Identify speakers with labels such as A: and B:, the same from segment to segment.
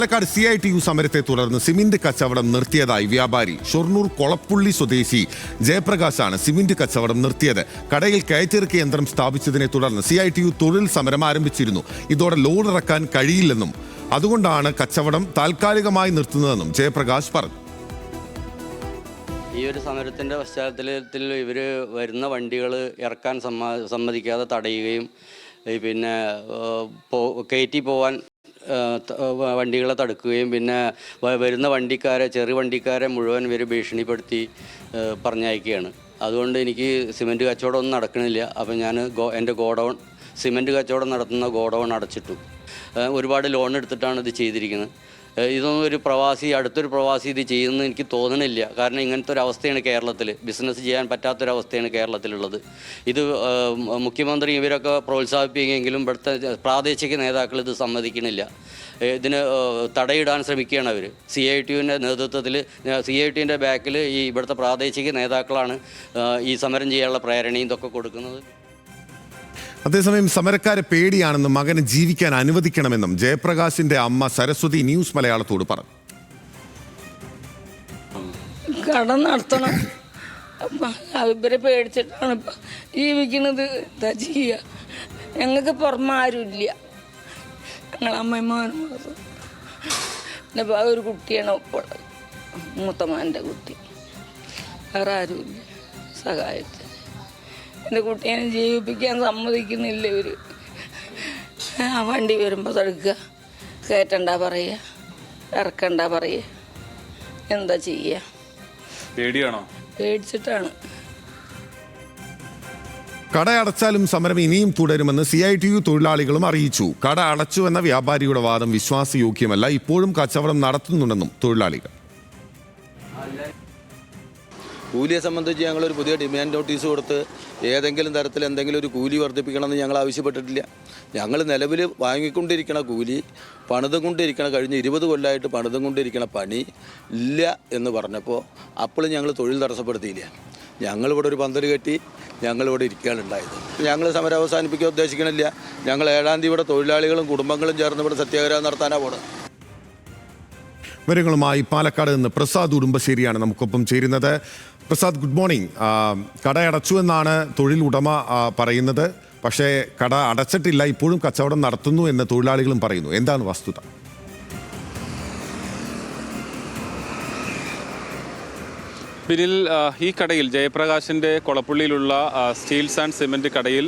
A: Palakkad CITU സമരത്തെ തുടർന്ന് cement കച്ചവടം നിർത്തിയതായി വ്യാപാരി ഷൊർണൂർ കൊളപ്പുള്ളി സ്വദേശി ജയപ്രകാശാണ് സിമന്റ് കച്ചവടം നിർത്തിയത്. കടയിൽ കയറ്റിറക്കി യന്ത്രം സ്ഥാപിച്ചതിനെ തുടർന്ന് CITU തൊഴിൽ സമരം ആരംഭിച്ചിരുന്നു. ഇതോടെ ലോഡ് ഇറക്കാൻ കഴിയില്ലെന്നും അതുകൊണ്ടാണ് കച്ചവടം താൽക്കാലികമായി നിർത്തുന്നതെന്നും ജയപ്രകാശ് പറഞ്ഞു.
B: ഈ ഒരു സമരത്തിൻ്റെ പശ്ചാത്തലത്തിൽ ഇവർ വരുന്ന വണ്ടികൾ ഇറക്കാൻ സമ്മതിക്കാതെ തടയുകയും പിന്നെ കയറ്റി പോകാൻ വണ്ടികളെ തടുക്കുകയും പിന്നെ വരുന്ന ചെറിയ വണ്ടിക്കാരെ മുഴുവൻ ഇവർ ഭീഷണിപ്പെടുത്തി പറഞ്ഞയക്കുകയാണ്. അതുകൊണ്ട് എനിക്ക് സിമൻറ്റ് കച്ചവടം ഒന്നും നടക്കണില്ല. അപ്പം ഞാൻ എൻ്റെ സിമൻറ്റ് കച്ചവടം നടത്തുന്ന ഗോഡൗൺ അടച്ചിട്ടു. ഒരുപാട് ലോൺ എടുത്തിട്ടാണ് ഇത് ചെയ്തിരിക്കുന്നത്. ഇതൊന്നും അടുത്തൊരു പ്രവാസി ഇത് ചെയ്യുമെന്ന് എനിക്ക് തോന്നണില്ല. കാരണം ഇങ്ങനത്തെ ഒരു അവസ്ഥയാണ് കേരളത്തിൽ, ബിസിനസ് ചെയ്യാൻ പറ്റാത്തൊരവസ്ഥയാണ് കേരളത്തിലുള്ളത്. ഇത് മുഖ്യമന്ത്രി ഇവരൊക്കെ പ്രോത്സാഹിപ്പിക്കുമെങ്കിലും ഇവിടുത്തെ പ്രാദേശിക നേതാക്കൾ ഇത് സമ്മതിക്കണില്ല. ഇതിന് തടയിടാൻ ശ്രമിക്കുകയാണ് അവർ. CITUവിൻ്റെ നേതൃത്വത്തിൽ CITUവിൻ്റെ ബാക്കിൽ ഇവിടുത്തെ പ്രാദേശിക നേതാക്കളാണ് ഈ സമരം ചെയ്യാനുള്ള പ്രേരണയും ഇതൊക്കെ കൊടുക്കുന്നത്.
A: അതേസമയം സമരക്കാരെ പേടിയാണെന്നും മകന് ജീവിക്കാൻ അനുവദിക്കണമെന്നും ജയപ്രകാശിന്റെ അമ്മ സരസ്വതി ന്യൂസ് മലയാളത്തോട് പറഞ്ഞു.
C: കട നടത്തണം, ഇവരെ പേടിച്ചിട്ടാണ് ജീവിക്കുന്നത്. എന്താ ചെയ്യുക? ഞങ്ങൾക്ക് പുറമെ ആരുമില്ല. ഞങ്ങൾ അമ്മമാരും പിന്നെ ഒരു കുട്ടിയാണ് ഇപ്പോൾ, മൂത്തമാൻ്റെ കുട്ടി. വേറെ ആരുമില്ല സഹായത്തിന്. എൻ്റെ കുട്ടീനെ ജീവിപ്പിക്കാൻ സമ്മതിക്കുന്നില്ല ഇവർ. ആ വണ്ടി വരുമ്പോൾ തടുക്കുക, കയറ്റണ്ട പറയുക, ഇറക്കണ്ട പറയുക. എന്താ ചെയ്യുക?
D: പേടിയാണോ?
C: പേടിച്ചിട്ടാണ്.
A: കട അടച്ചാലും സമരം ഇനിയും തുടരുമെന്ന് CITU തൊഴിലാളികളും അറിയിച്ചു. കട അടച്ചു എന്ന വ്യാപാരിയുടെ വാദം വിശ്വാസയോഗ്യമല്ല. ഇപ്പോഴും കച്ചവടം നടത്തുന്നുണ്ടെന്നും തൊഴിലാളികൾ.
E: കൂലിയെ സംബന്ധിച്ച് ഞങ്ങളൊരു പുതിയ ഡിമാൻഡ് നോട്ടീസ് കൊടുത്ത് ഏതെങ്കിലും തരത്തിൽ എന്തെങ്കിലും ഒരു കൂലി വർദ്ധിപ്പിക്കണമെന്ന് ഞങ്ങൾ ആവശ്യപ്പെട്ടിട്ടില്ല. ഞങ്ങൾ നിലവിൽ വാങ്ങിക്കൊണ്ടിരിക്കണ കൂലി, പണിതുകൊണ്ടിരിക്കണ കഴിഞ്ഞ 20 കൊല്ലമായിട്ട് പണിതുകൊണ്ടിരിക്കണ പണി ഇല്ല എന്ന് പറഞ്ഞപ്പോൾ അപ്പോൾ ഞങ്ങൾ തൊഴിൽ തടസ്സപ്പെടുത്തിയില്ല. ഞങ്ങളിവിടെ ഒരു പന്തൽ കെട്ടി ഞങ്ങളിവിടെ ഇരിക്കാനുണ്ടായത്. ഞങ്ങൾ സമരം അവസാനിപ്പിക്കാൻ ഉദ്ദേശിക്കണില്ല. ഞങ്ങൾ 7-ാം തീയതി ഇവിടെ തൊഴിലാളികളും കുടുംബങ്ങളും ചേർന്ന് ഇവിടെ സത്യാഗ്രഹം നടത്താനാണ് പോകുന്നത്.
A: വിവരങ്ങളുമായി പാലക്കാട് നിന്ന് പ്രസാദ് ഉടുമ്പശ്ശേരിയാണ് നമുക്കൊപ്പം ചേരുന്നത്. Prasad, good morning. കട അടച്ചു എന്നാണ് തൊഴിൽ ഉടമ പറയുന്നത്. പക്ഷേ കട അടച്ചിട്ടില്ല, ഇപ്പോഴും കച്ചവടം നടത്തുന്നു എന്ന് തൊഴിലാളികളും പറയുന്നു. എന്താണ് വസ്തുത?
D: പിന്നിൽ ഈ കടയിൽ ജയപ്രകാശിൻ്റെ കൊളപ്പുള്ളിയിലുള്ള സ്റ്റീൽസ് ആൻഡ് സിമൻറ്റ് കടയിൽ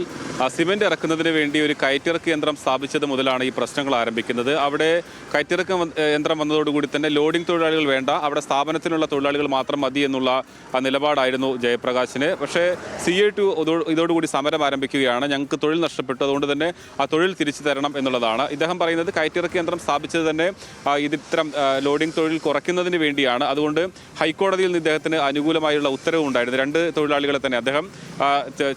D: സിമൻറ്റ് ഇറക്കുന്നതിന് വേണ്ടി ഒരു കയറ്റിറക്ക് യന്ത്രം സ്ഥാപിച്ചത് മുതലാണ് ഈ പ്രശ്നങ്ങൾ ആരംഭിക്കുന്നത്. അവിടെ കയറ്റിറക്ക് യന്ത്രം വന്നതോടുകൂടി തന്നെ ലോഡിംഗ് തൊഴിലാളികൾ വേണ്ട, അവിടെ സ്ഥാപനത്തിനുള്ള തൊഴിലാളികൾ മാത്രം മതി എന്നുള്ള നിലപാടായിരുന്നു ജയപ്രകാശിന്. പക്ഷേ CITU ഇതോടുകൂടി സമരം ആരംഭിക്കുകയാണ്. ഞങ്ങൾക്ക് തൊഴിൽ നഷ്ടപ്പെട്ടു, അതുകൊണ്ട് തന്നെ ആ തൊഴിൽ തിരിച്ചു തരണം എന്നുള്ളതാണ്. ഇദ്ദേഹം പറയുന്നത് കയറ്റിറക്ക് യന്ത്രം സ്ഥാപിച്ചത് തന്നെ ഇത്തരം ലോഡിംഗ് തൊഴിൽ കുറയ്ക്കുന്നതിന് വേണ്ടിയാണ്. അതുകൊണ്ട് ഹൈക്കോടതിയിൽ നിന്ന് ഇദ്ദേഹത്തിന് അനുകൂലമായുള്ള ഉത്തരവ് ഉണ്ടായിരുന്നു. 2 തൊഴിലാളികളെ തന്നെ അദ്ദേഹം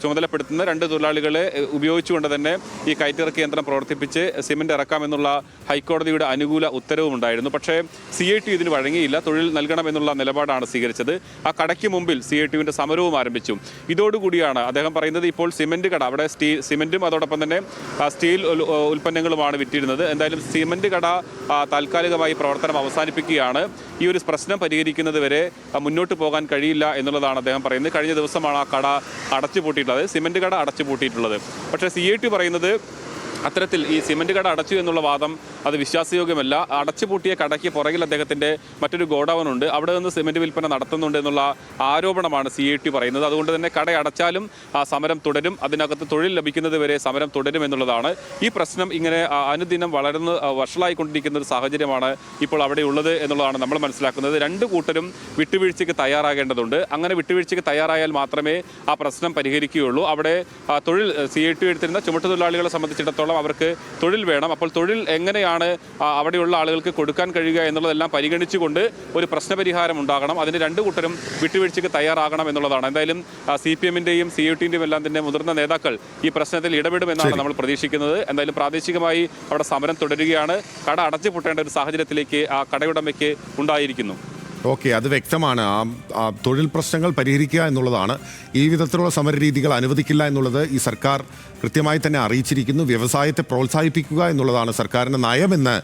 D: ചുമതലപ്പെടുത്തുന്ന 2 തൊഴിലാളികളെ ഉപയോഗിച്ചുകൊണ്ട് തന്നെ ഈ കയറ്റിറക്ക് യന്ത്രം പ്രവർത്തിപ്പിച്ച് സിമന്റ് ഇറക്കാമെന്നുള്ള ഹൈക്കോടതിയുടെ അനുകൂല ഉത്തരവും ഉണ്ടായിരുന്നു. പക്ഷേ CITU ഇതിന് വഴങ്ങിയില്ല. തൊഴിൽ നൽകണമെന്നുള്ള നിലപാടാണ് സ്വീകരിച്ചത്. ആ കടയ്ക്ക് മുമ്പിൽ CITUവിൻ്റെ സമരവും ആരംഭിച്ചു. ഇതോടുകൂടിയാണ് അദ്ദേഹം പറയുന്നത് ഇപ്പോൾ സിമന്റ് കട, അവിടെ സിമന്റും അതോടൊപ്പം തന്നെ സ്റ്റീൽ ഉൽപ്പന്നങ്ങളുമാണ് വിറ്റിരുന്നത്. എന്തായാലും സിമന്റ് കട താൽക്കാലികമായി പ്രവർത്തനം അവസാനിപ്പിക്കുകയാണ്. ഈ ഒരു പ്രശ്നം പരിഹരിക്കുന്നത് വരെ മുന്നോട്ട് പോകാൻ കഴിയില്ല എന്നുള്ളതാണ് അദ്ദേഹം പറയുന്നത്. കഴിഞ്ഞ ദിവസമാണ് ആ കട അടച്ചുപൂട്ടിയിട്ടുള്ളത്, സിമന്റ് കട അടച്ചുപൂട്ടിയിട്ടുള്ളത്. പക്ഷേ CITU പറയുന്നത് അത്തരത്തിൽ ഈ സിമന്റ് കട അടച്ചു എന്നുള്ള വാദം അത് വിശ്വാസയോഗ്യമല്ല. അടച്ചുപൂട്ടിയ കടയ്ക്ക് പുറകിൽ അദ്ദേഹത്തിൻ്റെ മറ്റൊരു ഗോഡൗൺ ഉണ്ട്, അവിടെ നിന്ന് സിമന്റ് വിൽപ്പന നടത്തുന്നുണ്ട് എന്നുള്ള ആരോപണമാണ് CITU പറയുന്നത്. അതുകൊണ്ട് തന്നെ കട അടച്ചാലും ആ സമരം തുടരും, അതിനകത്ത് തൊഴിൽ ലഭിക്കുന്നത് വരെ സമരം തുടരും എന്നുള്ളതാണ്. ഈ പ്രശ്നം ഇങ്ങനെ അനുദിനം വളർന്ന് വഷളായിക്കൊണ്ടിരിക്കുന്ന ഒരു സാഹചര്യമാണ് ഇപ്പോൾ അവിടെ ഉള്ളത് എന്നുള്ളതാണ് നമ്മൾ മനസ്സിലാക്കുന്നത്. 2 കൂട്ടരും വിട്ടുവീഴ്ചയ്ക്ക് തയ്യാറാകേണ്ടതുണ്ട്. അങ്ങനെ വിട്ടുവീഴ്ചയ്ക്ക് തയ്യാറായാൽ മാത്രമേ ആ പ്രശ്നം പരിഹരിക്കുകയുള്ളൂ. അവിടെ തൊഴിൽ CITU എടുത്തിരുന്ന ചുമട്ടുതൊഴിലാളികളെ സംബന്ധിച്ചിടത്തോളം അവർക്ക് തൊഴിൽ വേണം. അപ്പോൾ തൊഴിൽ എങ്ങനെയാണ് അവിടെയുള്ള ആളുകൾക്ക് കൊടുക്കാൻ കഴിയുക എന്നുള്ളതെല്ലാം പരിഗണിച്ചുകൊണ്ട് ഒരു പ്രശ്നപരിഹാരം ഉണ്ടാകണം. അതിന് 2 കൂട്ടരും വിട്ടുവീഴ്ചയ്ക്ക് തയ്യാറാകണം എന്നുള്ളതാണ്. എന്തായാലും CPM-ൻ്റെയും CITU-ൻ്റെയും എല്ലാം തന്നെ മുതിർന്ന നേതാക്കൾ ഈ പ്രശ്നത്തിൽ ഇടപെടുമെന്നാണ് നമ്മൾ പ്രതീക്ഷിക്കുന്നത്. എന്തായാലും പ്രാദേശികമായി അവിടെ സമരം തുടരുകയാണ്. കട അടച്ചുപൂട്ടേണ്ട ഒരു സാഹചര്യത്തിലേക്ക് ആ കടയുടമയ്ക്ക് ഉണ്ടായിരിക്കുന്നു.
A: ഓക്കെ, അത് വ്യക്തമാണ്. ആ തൊഴിൽ പ്രശ്നങ്ങൾ പരിഹരിക്കുക എന്നുള്ളതാണ്. ഈ വിധത്തിലുള്ള സമരരീതികൾ അനുവദിക്കില്ല എന്നുള്ളത് ഈ സർക്കാർ കൃത്യമായി തന്നെ അറിയിച്ചിരിക്കുന്നു. വ്യവസായത്തെ പ്രോത്സാഹിപ്പിക്കുക എന്നുള്ളതാണ് സർക്കാരിൻ്റെ നയമെന്ന്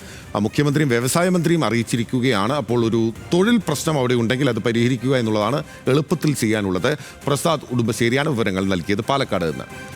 A: മുഖ്യമന്ത്രിയും വ്യവസായ മന്ത്രിയും അറിയിച്ചിരിക്കുകയാണ്. അപ്പോൾ ഒരു തൊഴിൽ പ്രശ്നം അവിടെ ഉണ്ടെങ്കിൽ അത് പരിഹരിക്കുക എന്നുള്ളതാണ് എളുപ്പത്തിൽ ചെയ്യാനുള്ളത്. പ്രസാദ് ഉടുമ്പശ്ശേരിയാണ് വിവരങ്ങൾ നൽകിയത് പാലക്കാട് നിന്ന്.